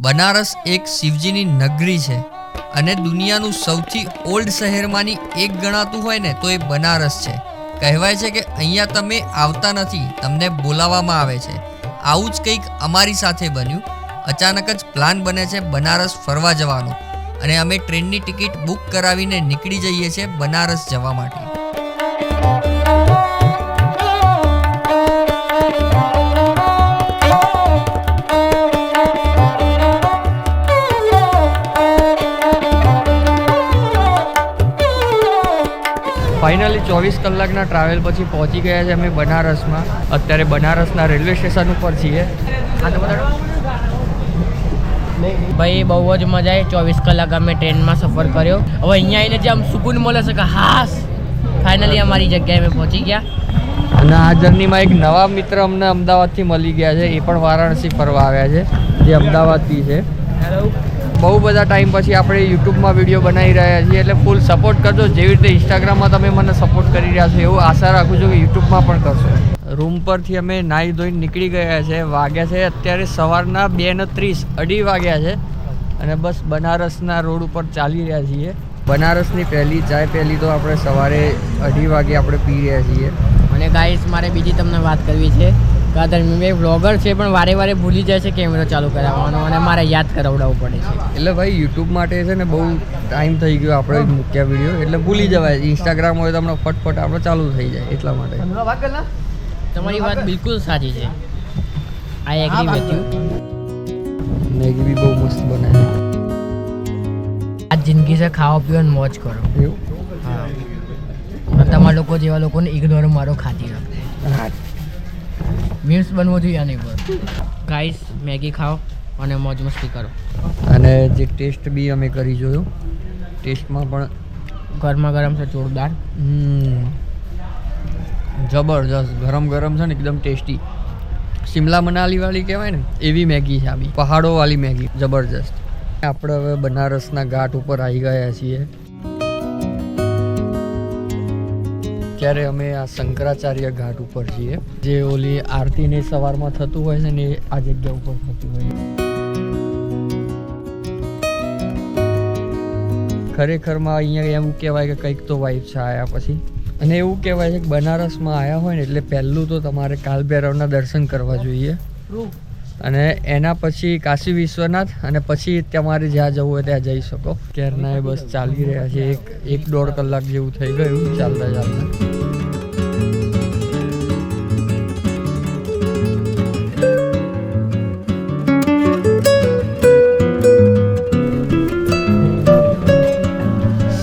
બનારસ એક શિવજીની નગરી છે અને દુનિયાનું સૌથી ઓલ્ડ શહેરમાંની એક ગણાતું હોય ને તો એ બનારસ છે. કહેવાય છે કે અહીંયા તમે આવતા નથી, તમને બોલાવવામાં આવે છે. આવું જ કંઈક અમારી સાથે બન્યું. અચાનક જ પ્લાન બને છે બનારસ ફરવા જવાનો અને અમે ટ્રેનની ટિકિટ બુક કરાવીને નીકળી જઈએ છીએ બનારસ જવા માટે. ફાઇનલી 24 કલાકના ટ્રાવેલ પછી પહોંચી ગયા છે અમે બનારસમાં. અત્યારે બનારસના રેલવે સ્ટેશન ઉપર છીએ. ભાઈ બહુ જ મજા આવી. 24 કલાક અમે ટ્રેનમાં સફર કર્યો. હવે અહીંયા આવીને જે આમ સુકૂન મળે છે કે હાસ ફાઇનલી અમારી જગ્યાએ અમે પહોંચી ગયા. અને આ જર્નીમાં એક નવા મિત્ર અમને અમદાવાદથી મળી ગયા છે. એ પણ વારાણસી ફરવા આવ્યા છે, જે અમદાવાદથી છે. બહુ બધા ટાઈમ પછી આપણે યુટ્યુબમાં વિડીયો બનાવી રહ્યા છીએ, એટલે ફૂલ સપોર્ટ કરજો. જેવી રીતે ઇન્સ્ટાગ્રામમાં તમે મને સપોર્ટ કરી રહ્યા છો એવું આશા રાખું છું કે યુટ્યુબમાં પણ કરશો. રૂમ પરથી અમે નાહી ધોઈને નીકળી ગયા છે. વાગ્યા છે અત્યારે સવારના 2:30, 2:30 વાગ્યા છે અને બસ બનારસના રોડ ઉપર ચાલી રહ્યા છીએ. બનારસની પહેલી ચાય પહેલી તો આપણે સવારે 2:30 વાગે આપણે પી રહ્યા છીએ. અને ગાઈસ મારે બીજી તમને વાત કરવી છે કે ધર્મીભાઈ વ્લોગર છે પણ વારે વારે ભૂલી જાય છે કેમેરો ચાલુ કરાવવાનો અને મારે યાદ કરાવડાવવું પડે છે. એટલે ભાઈ યુટ્યુબ માટે છે ને બહુ ટાઈમ થઈ ગયો આપણે મૂક્યા વિડીયો, એટલે ભૂલી જવાય. ઇન્સ્ટાગ્રામ હોય તો હમણાં ફટફટ આપણે ચાલુ થઈ જાય એટલા માટે. તમારી વાત બિલકુલ સાચી છે. I agree with you. Maggi બી બહુ મસ્ત બનાવે. આ જિંદગી છે, ખાઓ પીઓ અને મોજ કરો. એવું હા, તમારા લોકો જેવા લોકોને ઇગ્નોર મારો ખાતી રાખે. મીમ્સ બનવો જોઈએ આની પર. ગાઈસ મેગી ખાઓ અને મોજ મસ્તી કરો. અને જે ટેસ્ટ બી અમે કરી જોયું, ટેસ્ટમાં પણ ગરમા ગરમ છે, જોરદાર. જબરજસ્ત ગરમ ગરમ છે ને એકદમ ટેસ્ટી. શિમલા મનાલી વાળી કહેવાય ને એવી મેગી છે આ બી, પહાડો વાળી મેગી જબરજસ્ત. આપણે હવે બનારસના ઘાટ ઉપર આવી ગયા છીએ. ત્યારે અમે આ શંકરાચાર્ય ઘાટ ઉપર છીએ, જે ઓલી આરતીને સવારમાં થતું હોય છે ને આ જગ્યા ઉપર થતું હોય. ખરેખરમાં અહીંયા એવું કહેવાય કે કંઈક તો વાઇફ છે આવ્યા પછી. અને એવું કહેવાય છે કે બનારસમાં આવ્યા હોય ને એટલે પહેલું તો તમારે કાલભૈરવના દર્શન કરવા જોઈએ અને એના પછી કાશી વિશ્વનાથ અને પછી તમારે જ્યાં જવું હોય ત્યાં જઈ શકો. ક્યારના એ બસ ચાલી રહ્યા છે. 1-1.5 કલાક જેવું થઈ ગયું ચાલતા ચાલતા.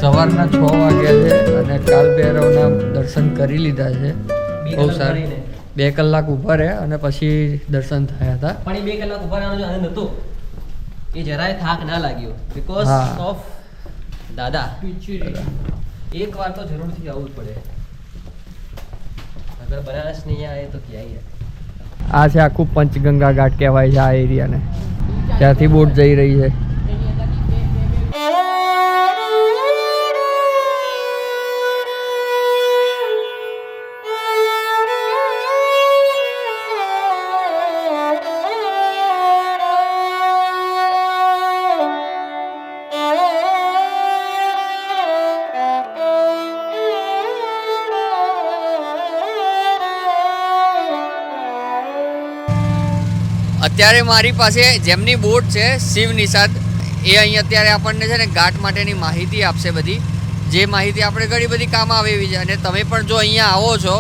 સવારના 6 વાગ્યા છે અને કાલભૈરવના દર્શન કરી લીધા છે. બહુ સારું. 2 કલાક ઊભા રહ્યા અને પછી દર્શન થયા હતા. પણ એ 2 કલાક ઊભા રહેવાનો આનંદ હતો એ જરાય થાક ના લાગ્યો બીકોઝ ઓફ દાદા. એક વાર તો જરૂરથી આવવું જ પડે. અગર બનારસ નહીં આવે તો ક્યાં આવે. આ છે આખું પંચગંગા ઘાટ કહેવાય છે આ એરિયાને. ત્યાંથી બોટ જઈ રહી છે. અત્યારે મારી પાસે જેમની બોટ છે શિવ નિષાદ, એ અહીં અત્યારે આપણને છે ને ઘાટ માટેની માહિતી આપશે બધી, જે માહિતી આપણે ઘણી બધી કામ આવે એવી છે. અને તમે પણ જો અહીંયા આવો છો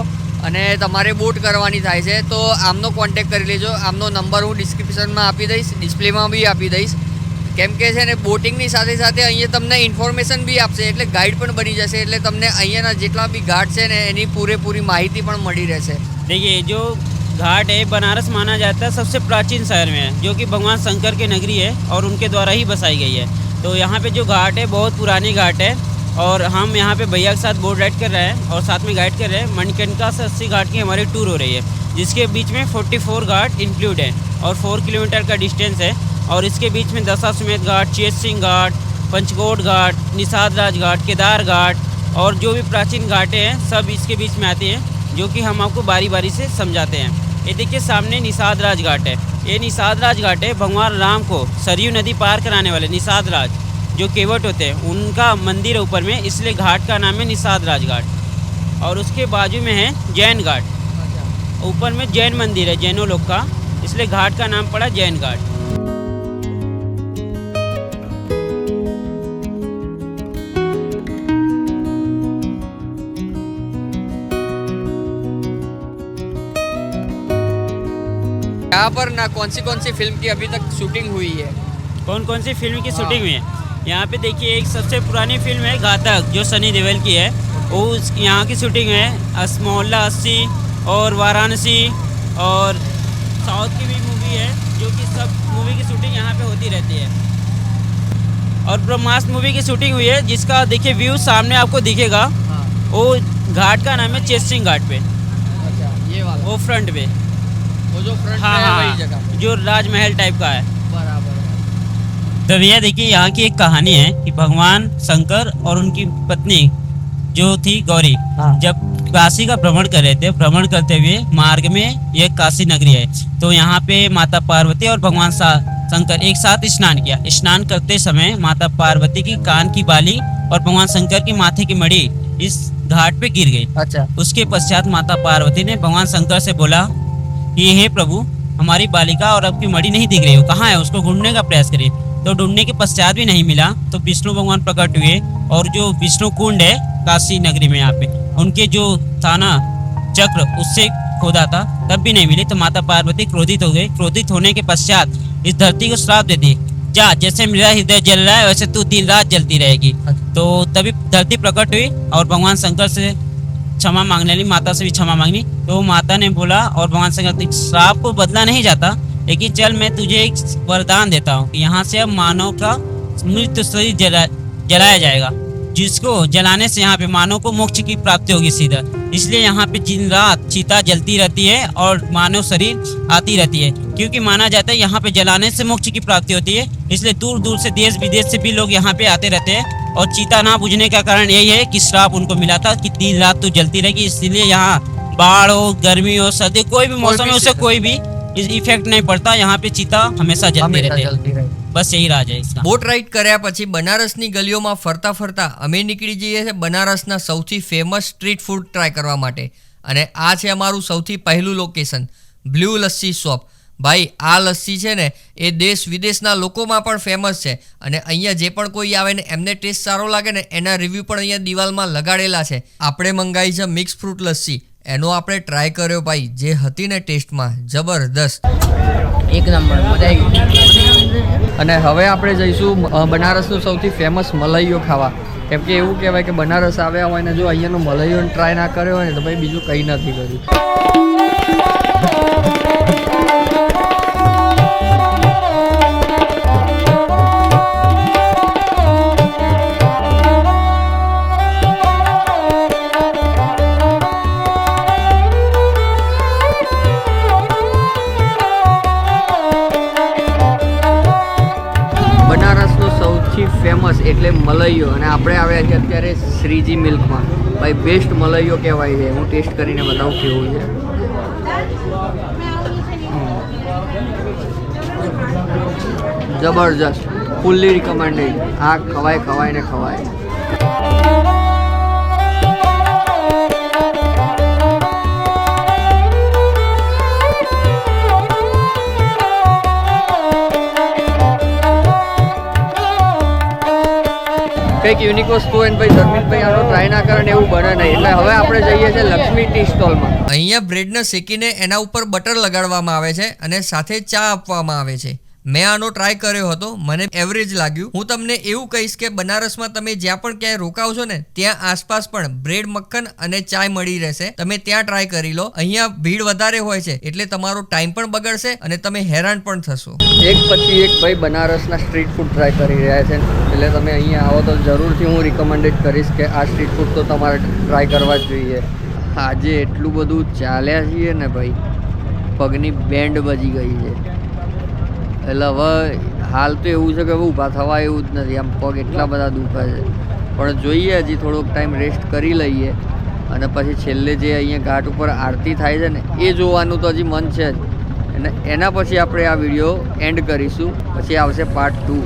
અને તમારે બોટ કરવાની થાય છે તો આમનો કોન્ટેક કરી લેજો. આમનો નંબર હું ડિસ્ક્રિપ્શનમાં આપી દઈશ, ડિસ્પ્લેમાં બી આપી દઈશ. કેમ કે છે ને બોટિંગની સાથે સાથે અહીંયા તમને ઇન્ફોર્મેશન બી આપશે, એટલે ગાઈડ પણ બની જશે. એટલે તમને અહીંયાના જેટલા બી ઘાટ છે ને એની પૂરેપૂરી માહિતી પણ મળી રહેશે. देखिए जो घाट है बनारस माना जाता है सबसे प्राचीन शहर में है, जो कि भगवान शंकर की नगरी है और उनके द्वारा ही बसाई गई है. तो यहाँ पे जो घाट है बहुत पुरानी घाट है और हम यहाँ पे भैया के साथ बोट राइड कर रहे हैं और साथ में गाइड कर रहे हैं. मणिकर्णिका से 80 घाट की हमारी टूर हो रही है, जिसके बीच में 44 घाट इंक्लूड है और 4 किलोमीटर का डिस्टेंस है. और इसके बीच में दशाश्वमेध घाट, चेत सिंह घाट, पंचकोट घाट, निषाद राज घाट, केदार घाट और जो भी प्राचीन घाटें हैं सब इसके बीच में आते हैं, जो कि हम आपको बारी बारी से समझाते हैं. ये देखिए सामने निषाद राज घाट है ये निषाद राज घाट है। भगवान राम को सरयू नदी पार कराने वाले निषाद राज जो केवट होते हैं उनका मंदिर है ऊपर में, इसलिए घाट का नाम है निषाद राज घाट। और उसके बाजू में है जैन घाट, ऊपर में जैन मंदिर है जैनों लोग का, इसलिए घाट का नाम पड़ा जैन घाट। यहाँ पर ना कौन सी फिल्म की अभी तक शूटिंग हुई है? कौन कौन सी फिल्म की शूटिंग हुई है? यहाँ पे देखिए एक सबसे पुरानी फिल्म है घातक जो सनी देओल की है, वो यहाँ की शूटिंग है। मोहल्ला 80 और वाराणसी और साउथ की भी मूवी है, जो कि सब मूवी की शूटिंग यहाँ पे होती रहती है। और ब्रह्मास्त्र मूवी की शूटिंग हुई है, जिसका देखिए व्यू सामने आपको दिखेगा। वो घाट का नाम है चेस्टिंग घाट पे। अच्छा, ये वाला वो फ्रंट पे, वो जो फ्रंट हाँ है वही हाँ, जगह जो राजमहल टाइप का है। बराबर। तो भैया देखिए यहाँ की एक कहानी है कि भगवान शंकर और उनकी पत्नी जो थी गौरी, हाँ। जब काशी का भ्रमण कर रहे थे, भ्रमण करते हुए मार्ग में ये काशी नगरी है, तो यहाँ पे माता पार्वती और भगवान शंकर एक साथ स्नान किया। स्नान करते समय माता पार्वती की कान की बाली और भगवान शंकर की माथे की मणि इस घाट पे गिर गई। अच्छा, उसके पश्चात माता पार्वती ने भगवान शंकर से बोला कि हे प्रभु, हमारी बालिका और आपकी मणि नहीं दिख रही हो, कहाँ है, उसको ढूंढने का प्रयास करिए। तो ढूंढने के पश्चात भी नहीं मिला, तो विष्णु भगवान प्रकट हुए और जो विष्णु कुंड है काशी नगरी में, यहाँ पे उनके जो थाना चक्र उससे खोदा था, तब भी नहीं मिली। तो माता पार्वती क्रोधित हो गई। क्रोधित होने के पश्चात इस धरती को श्राप दे दी, जा, जैसे मेरा हृदय जल रहा है वैसे तू दिन रात जलती रहेगी। तो तभी धरती प्रकट हुई और भगवान शंकर से क्षमा मांगने लगी, माता से भी क्षमा मांगनी। तो माता ने बोला और भगवान शंकर, श्राप को बदला नहीं जाता, लेकिन चल मैं तुझे एक वरदान देता हूँ कि यहाँ से अब मानव का मृत्यु शरीर जलाया जाएगा, जिसको जलाने से यहाँ पे मानव को मोक्ष की प्राप्ति होगी सीधा। इसलिए यहाँ पे दिन रात चिता जलती रहती है और मानव शरीर आती रहती है, क्योंकि माना जाता है यहाँ पे जलाने से मोक्ष की प्राप्ति होती है। इसलिए दूर दूर से देश विदेश से भी लोग यहाँ पे आते रहते हैं। और चिता ना बुझने का कारण यही है कि श्राप उनको मिला था कि दिन रात तो जलती रहेगी। इसलिए यहाँ बाढ़ हो, गर्मी हो, सर्दी, कोई भी मौसम है, उससे कोई भी इफेक्ट नहीं पड़ता। यहाँ पे चिता हमेशा जलती रहती है। बस यही राज है इसका। બોટ રાઈડ કર્યા પછી બનારસની ગલીઓમાં ફરતા ફરતા અમે નીકળી જઈએ છીએ બનારસના સૌથી ફેમસ સ્ટ્રીટ ફૂડ ટ્રાય કરવા માટે, અને આ છે અમારું સૌથી પહેલું લોકેશન, બ્લુ લસ્સી શોપ। ભાઈ આ લસ્સી છે ને એ દેશ વિદેશના લોકોમાં પણ ફેમસ છે, અને અહીંયા જે પણ કોઈ આવે ને એમને ટેસ્ટ સારો લાગે ને એના રિવ્યૂ પણ અહીંયા દિવાલમાં લગાડેલા છે। આપણે મંગાવી છે મિક્સ ફ્રૂટ લસ્સી, એનો આપણે ટ્રાય કર્યો ભાઈ, જે હતી ને ટેસ્ટમાં જબરદસ્ત, એક નંબર, મજા આવી ગઈ। અને હવે આપણે જઈશું બનારસનું સૌથી ફેમસ મલાઈઓ ખાવા, કેમ કે એવું કહેવાય કે બનારસ આવ્યા હોય ને જો અહીંયાનો મલાઈઓને ટ્રાય ના કર્યો હોય ને તો ભાઈ બીજું કંઈ નથી કર્યું। બનારસનો સૌથી ફેમસ એટલે મલાઈઓ, અને આપણે આવ્યા છીએ અત્યારે શ્રીજી મિલ્કમાં। ભાઈ બેસ્ટ મલાઈઓ કહેવાય છે, હું ટેસ્ટ કરીને બતાવું કેવું છે। જબરજસ્ત, ફૂલ્લી રિકમેન્ડેડ, આ ખવાય ને ખવાય। કંઈક યુનિક વસ્તુ હોય ને ભાઈ ધર્મિનભાઈ આનો ટ્રાય ના કરે ને એવું બને નહીં, એટલે હવે આપણે જઈએ છીએ લક્ષ્મી ટી સ્ટોલમાં। અહીંયા બ્રેડને શેકીને એના ઉપર બટર લગાડવામાં આવે છે અને સાથે ચા આપવામાં આવે છે। મેં આનો ટ્રાય કર્યો હતો, મને એવરેજ લાગ્યું। હું તમને એવું કહીશ કે બનારસમાં તમે જ્યાં પણ ક્યાંય રોકાવ છો ને ત્યાં આસપાસ પણ બ્રેડ, મક્ખન અને ચાય મળી રહેશે, તમે ત્યાં ટ્રાય કરી લો। અહીંયા ભીડ વધારે હોય છે એટલે તમારો ટાઈમ પણ બગડશે અને તમે હેરાન પણ થશો। એક પછી એક ભાઈ બનારસના સ્ટ્રીટ ફૂડ ટ્રાય કરી રહ્યા છે, એટલે તમે અહીંયા આવો તો જરૂરથી હું રિકમેન્ડેડ કરીશ કે આ સ્ટ્રીટ ફૂડ તો તમારે ટ્રાય કરવા જ જોઈએ। આજે એટલું બધું ચાલ્યા છીએ ને ભાઈ, પગની બેન્ડ બજી ગઈ છે, એટલે હવે હાલ તો એવું છે કે હવે ઊભા થવા એવું જ નથી, આમ પગ એટલા બધા દુખે છે। પણ જોઈએ હજી થોડોક ટાઈમ રેસ્ટ કરી લઈએ, અને પછી છેલ્લે જે અહીંયા ઘાટ ઉપર આરતી થાય છે ને એ જોવાનું તો હજી મન છે જ, અને એના પછી આપણે આ વિડીયો એન્ડ કરીશું. પછી આવશે પાર્ટ 2.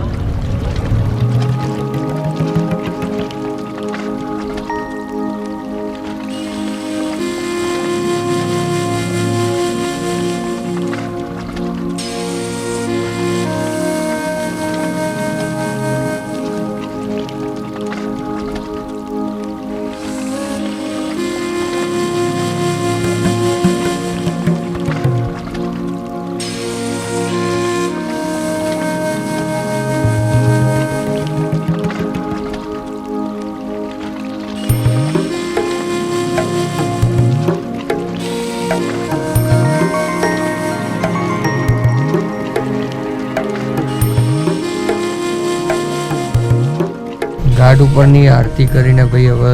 ઘાટ ઉપરની આરતી કરીને ભાઈ હવે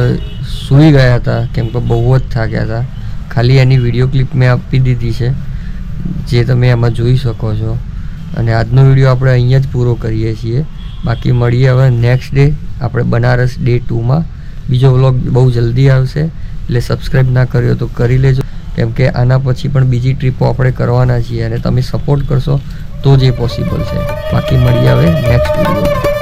સૂઈ ગયા હતા, કેમ કે બહુ જ થાક્યા હતા. ખાલી એની વિડીયો ક્લિપ મેં આપી દીધી છે, જે તમે એમાં જોઈ શકો છો. અને આજનો વિડીયો આપણે અહીંયા જ પૂરો કરીએ છીએ. બાકી મળીએ હવે નેક્સ્ટ ડે, આપણે બનારસ ડે 2માં. બીજો વ્લોગ બહુ જલ્દી આવશે, એટલે સબસ્ક્રાઈબ ના કર્યો તો કરી લેજો, કેમ કે આના પછી પણ બીજી ટ્રીપો આપણે કરવાના છીએ અને તમે સપોર્ટ કરશો તો જ એ પોસિબલ છે. બાકી મળીએ હવે નેક્સ્ટ વિડીયો.